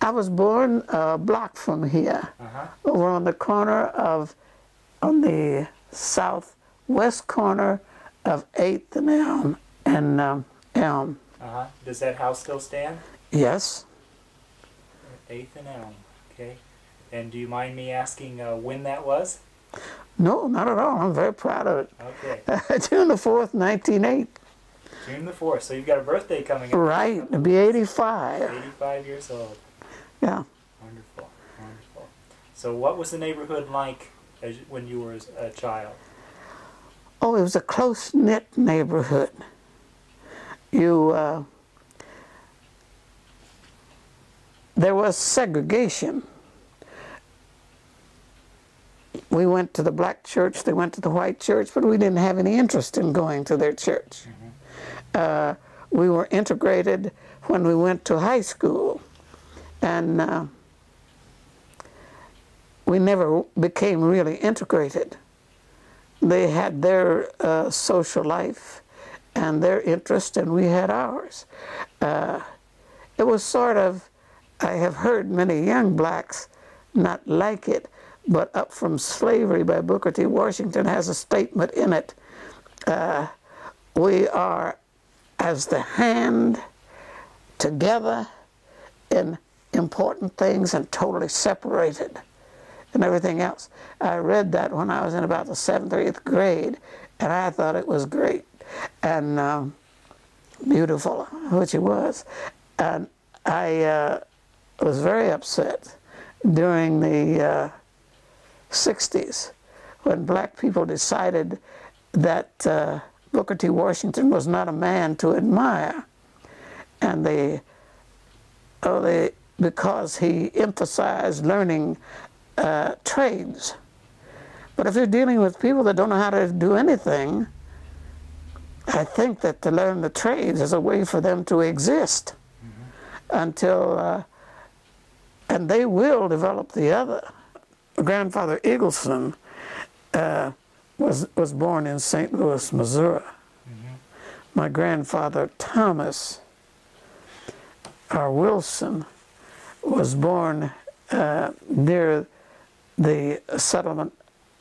I was born a block from here, over on the corner of, on the southwest corner of 8th and Elm. Elm. Does that house still stand? Yes. 8th and Elm, okay. And do you mind me asking when that was? No, not at all. I'm very proud of it. Okay. June the 4th, 1908. June the 4th. So you've got a birthday coming up. Right. To be 85. 85 years old. Yeah. Wonderful. Wonderful. So what was the neighborhood like when you were a child? Oh, it was a close-knit neighborhood. There was segregation. We went to the black church, they went to the white church, but we didn't have any interest in going to their church. We were integrated when we went to high school, and we never became really integrated. They had their social life and their interest, and we had ours. It was sort of, I have heard many young blacks not like it, but Up From Slavery by Booker T. Washington has a statement in it. We are as the hand together in important things and totally separated and everything else. I read that when I was in about the 7th or 8th grade, and I thought it was great and beautiful, which it was. And I was very upset during the 60s when black people decided that Booker T. Washington was not a man to admire, and because he emphasized learning trades. But if you're dealing with people that don't know how to do anything, I think that to learn the trades is a way for them to exist until, and they will develop the other. My grandfather Eagleson was born in St. Louis, Missouri. My grandfather Thomas R. Wilson was born near the settlement,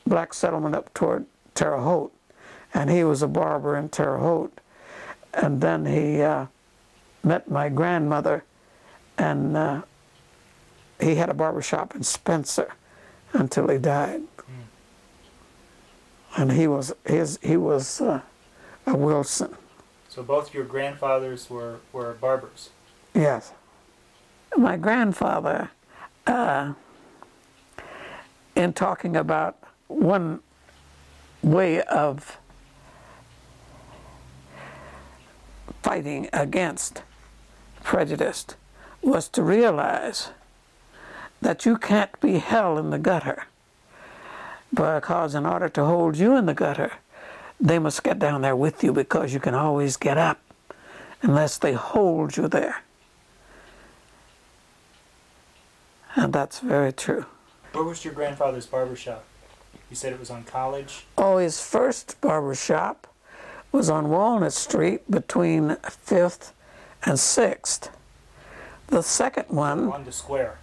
black settlement up toward Terre Haute, and he was a barber in Terre Haute. And then he met my grandmother, and he had a barber shop in Spencer until he died. And he was a Wilson. So both your grandfathers were barbers? Yes. My grandfather, in talking about one way of fighting against prejudice, was to realize that you can't be held in the gutter, because in order to hold you in the gutter, they must get down there with you, because you can always get up unless they hold you there. And that's very true. Where was your grandfather's barber shop? You said it was on College? Oh, his first barber shop was on Walnut Street between 5th and 6th. The second one... On the square?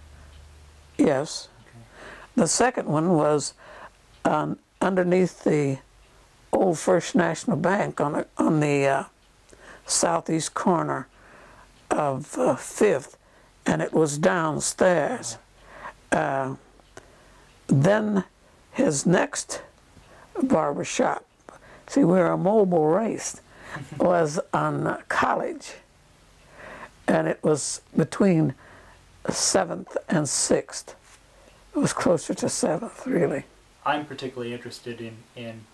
Yes. Okay. The second one was underneath the old First National Bank on the southeast corner of 5th, and it was downstairs. Then his next barber shop, see, we're a mobile race, was on College, and it was between 7th and 6th. It was closer to 7th, really. I'm particularly interested in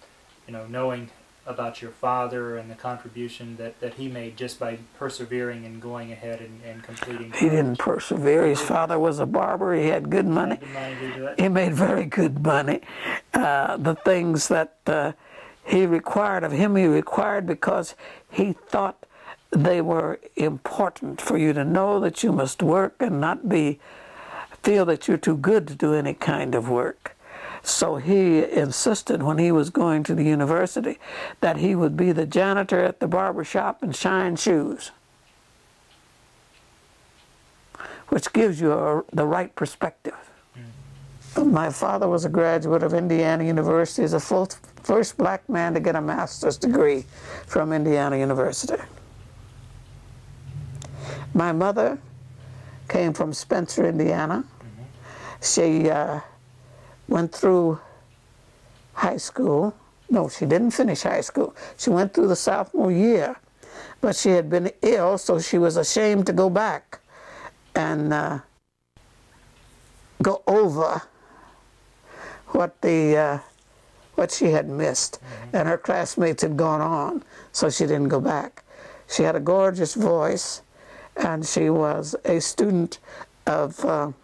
knowing about your father and the contribution that he made just by persevering and going ahead and completing college. He didn't persevere. His father was a barber. He had good money. He made very good money. The things that he required of him, he required because he thought they were important for you to know that you must work and not feel that you're too good to do any kind of work. So he insisted when he was going to the university that he would be the janitor at the barber shop and shine shoes. which gives you the right perspective. My father was a graduate of Indiana University. He's the first black man to get a master's degree from Indiana University. My mother came from Spencer, Indiana. She went through high school. No, she didn't finish high school. She went through the sophomore year, but she had been ill, so she was ashamed to go back and go over what she had missed, and her classmates had gone on, so she didn't go back. She had a gorgeous voice, and she was a student of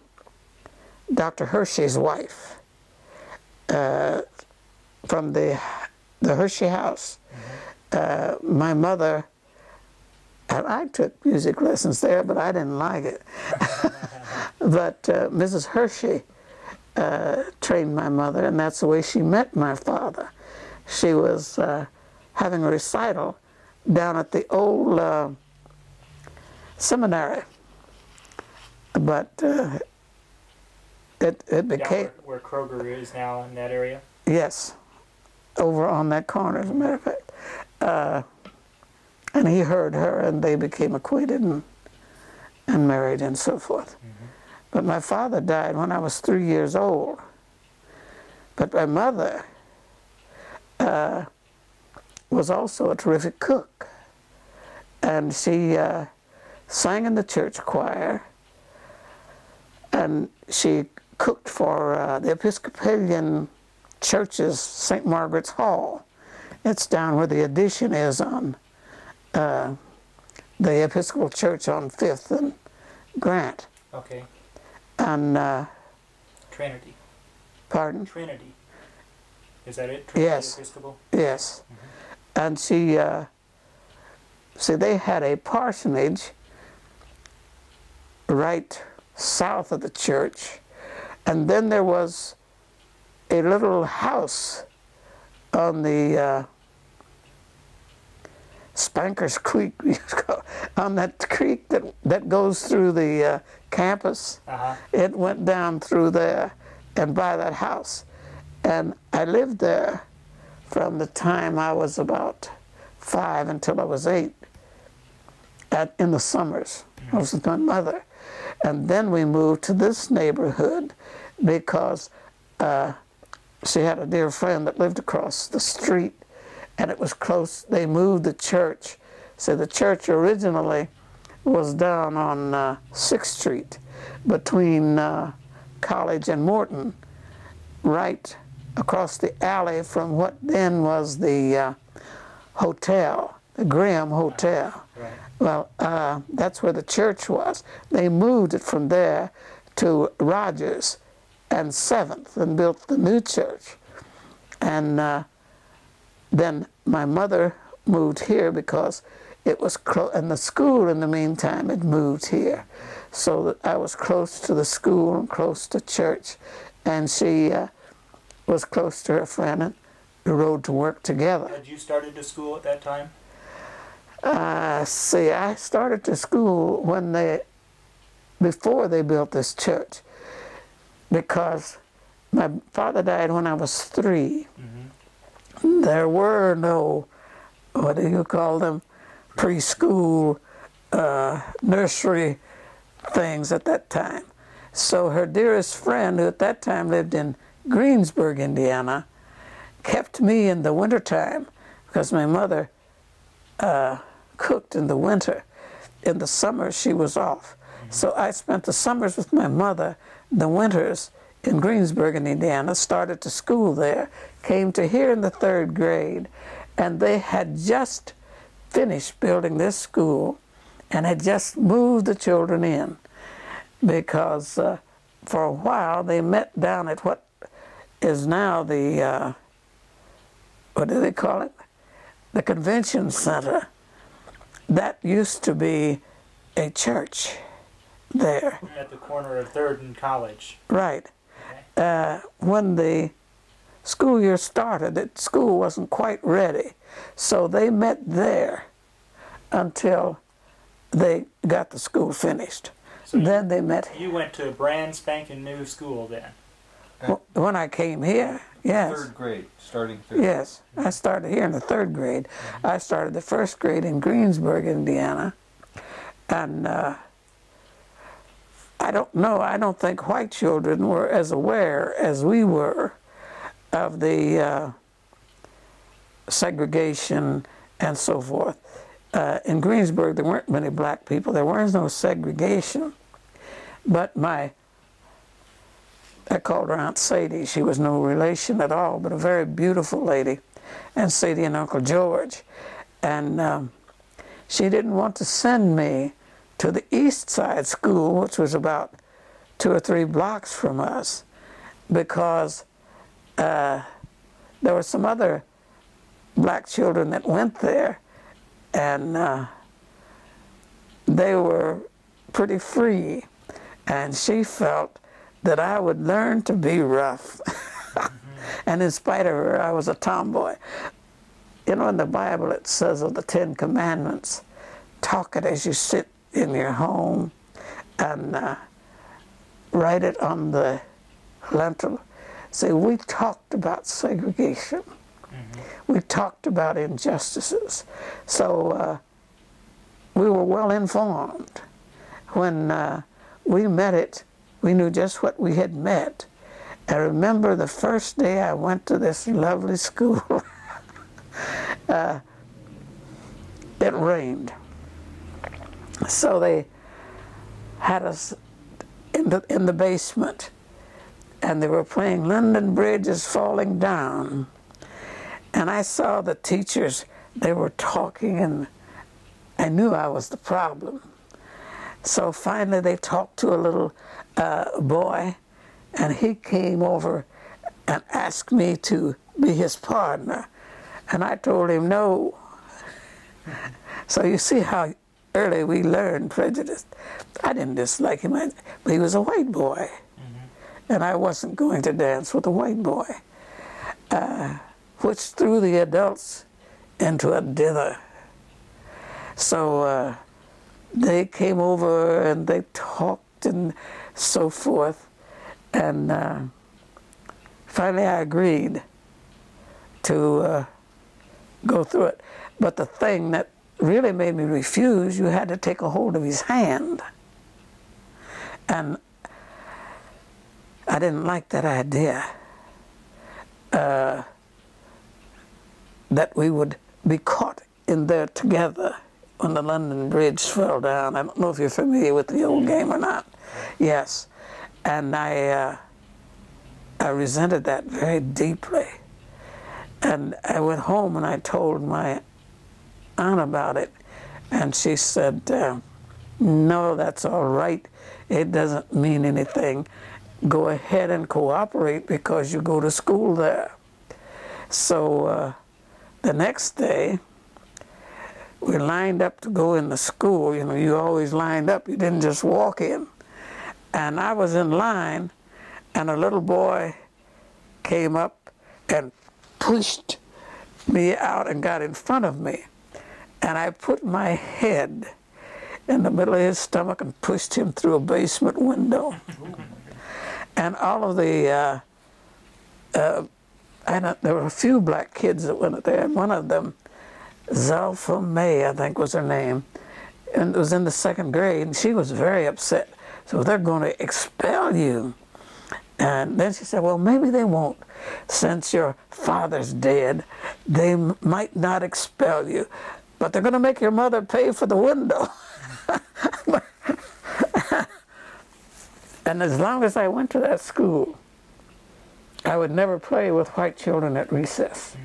Dr. Hershey's wife from the Hershey house. My mother, and I took music lessons there, but I didn't like it. But Mrs. Hershey trained my mother, and that's the way she met my father. She was having a recital down at the old seminary, but it became... Where Kroger is now, in that area? Yes, over on that corner, as a matter of fact. And he heard her, and they became acquainted and married and so forth. But my father died when I was 3 years old. But my mother was also a terrific cook. And she sang in the church choir, and she cooked for the Episcopalian church's St. Margaret's Hall. It's down where the addition is on the Episcopal Church on 5th and Grant. Okay. And Trinity. Pardon? Trinity. Is that it? Trinity Yes. Episcopal? Yes. And she, see, they had a parsonage right south of the church, and then there was a little house on the Spanker's Creek, on that creek that goes through the campus. It went down through there and by that house. And I lived there from the time I was about 5 until I was 8, in the summers. I was with my mother. And then we moved to this neighborhood because she had a dear friend that lived across the street, and it was close. They moved the church. So the church originally was down on 6th Street between College and Morton, right across the alley from what then was the hotel, the Graham Hotel. Right. Well, that's where the church was. They moved it from there to Rogers and 7th and built the new church. And then my mother moved here because it was close, and the school in the meantime had moved here. So that I was close to the school and close to church, and she was close to her friend, and we rode to work together. Had you started to school at that time? See, I started to school before they built this church, because my father died when I was 3. There were no, what do you call them, preschool, nursery things at that time. So her dearest friend, who at that time lived in Greensburg, Indiana, kept me in the wintertime because my mother cooked in the winter. In the summer, she was off. So I spent the summers with my mother, the winters in Greensburg, in Indiana, started to school there, came to here in the 3rd grade, and they had just finished building this school and had just moved the children in because for a while they met down at what is now the, what do they call it? The convention center. That used to be a church there. At the corner of 3rd and College. Right. When the school year started, the school wasn't quite ready. So they met there until they got the school finished. So then they met. You went to a brand spanking new school then? When I came here, yes. Third grade, starting third. Yes, I started here in the third grade. I started the first grade in Greensburg, Indiana. And I don't know, I don't think white children were as aware as we were of the segregation and so forth. In Greensburg, there weren't many black people. There was no segregation. But I called her Aunt Sadie. She was no relation at all, but a very beautiful lady. And Sadie and Uncle George. And she didn't want to send me to the East Side School, which was about 2 or 3 blocks from us, because there were some other black children that went there, and they were pretty free. And she felt that I would learn to be rough. And in spite of her, I was a tomboy. You know, in the Bible it says of the 10 Commandments, talk it as you sit in your home, and write it on the lintel. See, we talked about segregation. We talked about injustices. So we were well informed. When we met it, we knew just what we had met. I remember the first day I went to this lovely school, it rained. So they had us in the basement, and they were playing London Bridge is Falling Down. And I saw the teachers, they were talking, and I knew I was the problem. So finally they talked to a little boy, and he came over and asked me to be his partner. And I told him no. So you see how early we learned prejudice. I didn't dislike him, but he was a white boy. And I wasn't going to dance with a white boy, which threw the adults into a dither. So they came over and they talked and so forth. And finally I agreed to go through it. But the thing that really made me refuse, you had to take a hold of his hand. And I didn't like that idea, that we would be caught in there together when the London Bridge fell down. I don't know if you're familiar with the old game or not. Yes. And I resented that very deeply. And I went home and I told my aunt about it, and she said, no, that's all right. It doesn't mean anything. Go ahead and cooperate because you go to school there. So the next day, we lined up to go in the school. You know, you always lined up. You didn't just walk in. And I was in line, and a little boy came up and pushed me out and got in front of me. And I put my head in the middle of his stomach and pushed him through a basement window. And all of the, there were a few black kids that went there, and one of them, Zelfa May, I think was her name, and it was in the 2nd grade, and she was very upset. So they're going to expel you. And then she said, well, maybe they won't. Since your father's dead, they might not expel you, but they're going to make your mother pay for the window. And as long as I went to that school, I would never play with white children at recess.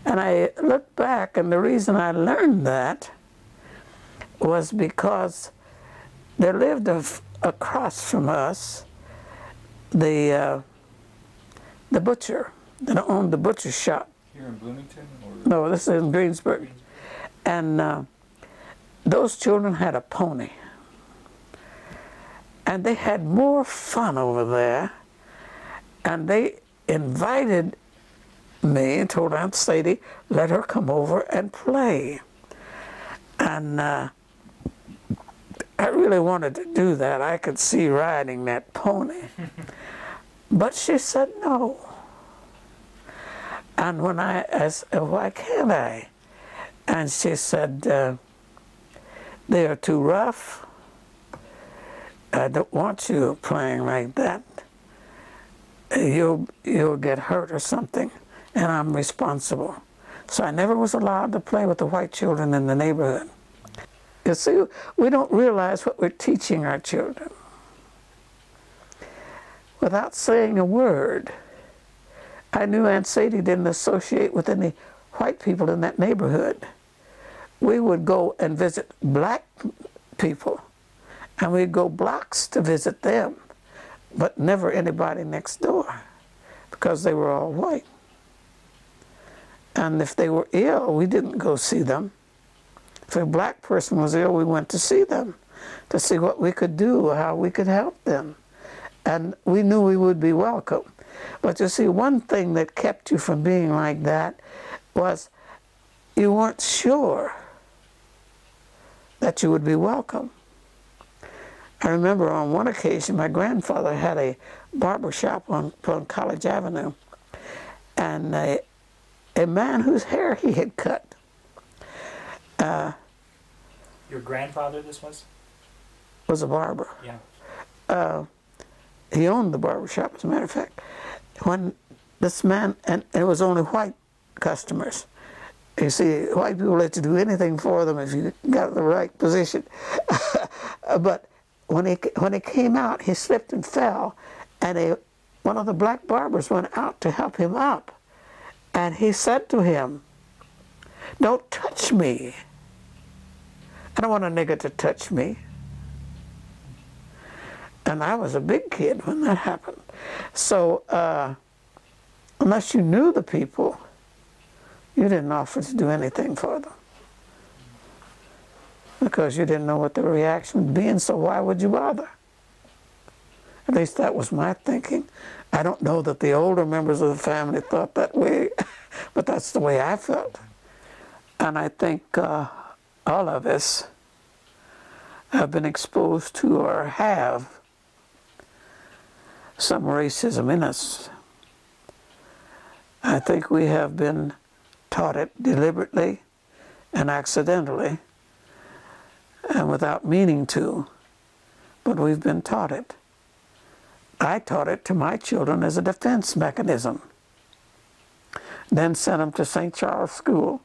And I look back, and the reason I learned that was because there lived across from us the butcher that owned the butcher shop. Here in Bloomington? Or? No, this is in Greensburg. And those children had a pony. And they had more fun over there. And they invited me and told Aunt Sadie, let her come over and play. And I really really wanted to do that. I could see riding that pony. But she said no. And when I asked, why can't I? And she said, they are too rough. I don't want you playing like that. You'll get hurt or something, and I'm responsible. So I never was allowed to play with the white children in the neighborhood. You see, we don't realize what we're teaching our children. Without saying a word, I knew Aunt Sadie didn't associate with any white people in that neighborhood. We would go and visit black people, and we'd go blocks to visit them, but never anybody next door, because they were all white. And if they were ill, we didn't go see them. If a black person was ill, we went to see them, to see what we could do, how we could help them. And we knew we would be welcome. But you see, one thing that kept you from being like that was you weren't sure that you would be welcome. I remember on one occasion, my grandfather had a barber shop on College Avenue, and a man whose hair he had cut. Your grandfather, this was a barber. Yeah. He owned the barber shop, as a matter of fact. When this man, and it was only white customers. You see, white people let you do anything for them if you got the right position. But when he came out, he slipped and fell, and one of the black barbers went out to help him up. And he said to him, "Don't touch me. I don't want a nigger to touch me." And I was a big kid when that happened. So unless you knew the people, you didn't offer to do anything for them, because you didn't know what the reaction would be, and so why would you bother? At least that was my thinking. I don't know that the older members of the family thought that way, but that's the way I felt. And I think all of us have been exposed to or have some racism in us. I think we have been taught it deliberately and accidentally and without meaning to, but we've been taught it. I taught it to my children as a defense mechanism, then sent them to St. Charles School.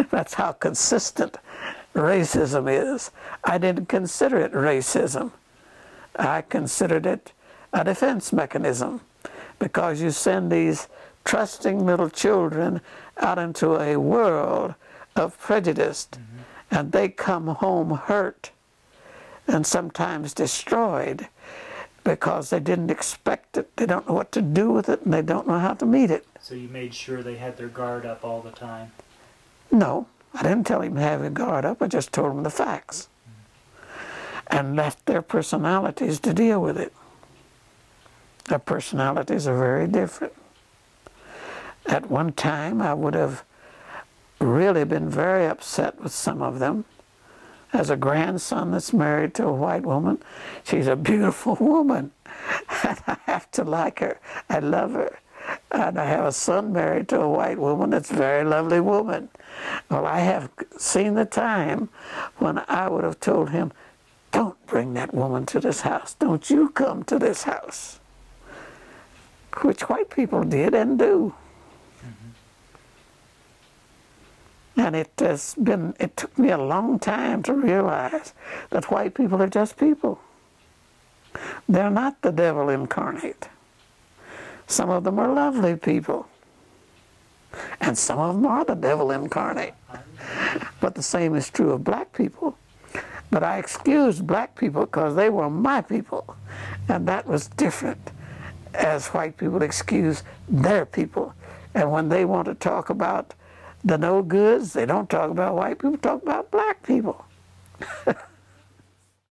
That's how consistent racism is. I didn't consider it racism. I considered it a defense mechanism, because you send these trusting little children out into a world of prejudice, and they come home hurt and sometimes destroyed because they didn't expect it, they don't know what to do with it, and they don't know how to meet it. So you made sure they had their guard up all the time? No, I didn't tell him to have his guard up, I just told him the facts. And left their personalities to deal with it. Their personalities are very different. At one time, I would have really been very upset with some of them. As a grandson that's married to a white woman, she's a beautiful woman, and I have to like her. I love her. And I have a son married to a white woman that's a very lovely woman. Well, I have seen the time when I would have told him, "Don't bring that woman to this house. Don't you come to this house." Which white people did and do. And it took me a long time to realize that white people are just people. They're not the devil incarnate. Some of them are lovely people. And some of them are the devil incarnate. But the same is true of black people. But I excused black people because they were my people. And that was different, as white people excuse their people. And when they want to talk about the no goods, they don't talk about white people, talk about black people.